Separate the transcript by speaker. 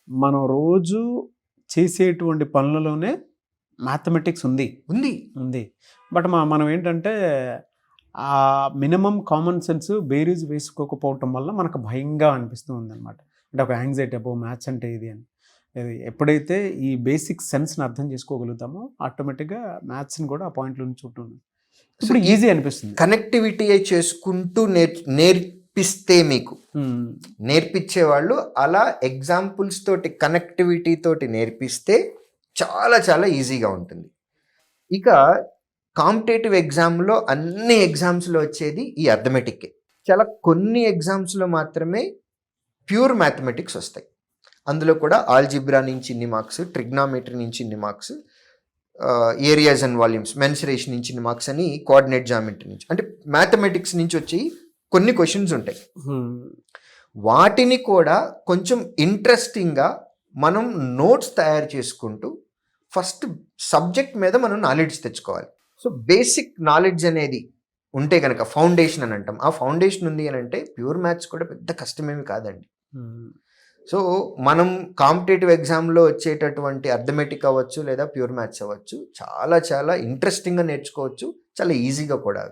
Speaker 1: మనం రోజు చేసేటువంటి పనులలోనే మ్యాథమెటిక్స్ ఉంది.
Speaker 2: ఉంది.
Speaker 1: ఉంది. బట్ మనం ఏంటంటే ఆ మినిమం కామన్ సెన్స్ బేరీజ్ వేసుకోకపోవటం వల్ల మనకు భయంగా అనిపిస్తూ ఉందన్నమాట. అంటే ఒక యాంగ్జైటీ అబ్బో మ్యాథ్స్ అంటే ఇది అని. ఇది ఎప్పుడైతే ఈ బేసిక్ సెన్స్‌ని అర్థం చేసుకోగలుగుతామో ఆటోమేటిక్‌గా మ్యాథ్స్‌ని కూడా ఆ పాయింట్‌లో నుంచి చూడటం ఇప్పుడు ఈజీ అనిపిస్తుంది.
Speaker 2: కనెక్టివిటీ చేసుకుంటూ నేర్పిస్తే మీకు నేర్పించేవాళ్ళు అలా ఎగ్జాంపుల్స్ తోటి కనెక్టివిటీ తోటి నేర్పిస్తే చాలా చాలా ఈజీగా ఉంటుంది. ఇక కాంపిటేటివ్ ఎగ్జామ్లో అన్ని ఎగ్జామ్స్లో వచ్చేది ఈ అర్థమెటిక్కే. చాలా కొన్ని ఎగ్జామ్స్లో మాత్రమే ప్యూర్ మ్యాథమెటిక్స్ వస్తాయి. అందులో కూడా ఆల్జిబ్రా నుంచి ఇన్ని మార్క్స్, ట్రిగ్నామెట్రీ నుంచి ఇన్ని marks, areas and volumes, mensuration నుంచి ఇన్ని మార్క్స్ అని కోఆర్డినేట్ జామెట్రీ నుంచి, అంటే మ్యాథమెటిక్స్ నుంచి వచ్చి కొన్ని క్వశ్చన్స్ ఉంటాయి. వాటిని కూడా కొంచెం ఇంట్రెస్టింగ్గా మనం నోట్స్ తయారు చేసుకుంటూ ఫస్ట్ సబ్జెక్ట్ మీద మనం నాలెడ్జ్ తెచ్చుకోవాలి. సో బేసిక్ నాలెడ్జ్ అనేది ఉంటే కనుక ఫౌండేషన్ అని అంటాం. ఆ ఫౌండేషన్ ఉంది అని అంటే ప్యూర్ మ్యాథ్స్ కూడా పెద్ద కష్టమేమి కాదండి. సో మనం కాంపిటేటివ్ ఎగ్జామ్లో వచ్చేటటువంటి అర్థమెటిక్ అవ్వచ్చు లేదా ప్యూర్ మ్యాథ్స్ అవ్వచ్చు, చాలా చాలా ఇంట్రెస్టింగ్గా నేర్చుకోవచ్చు, చాలా ఈజీగా కూడా.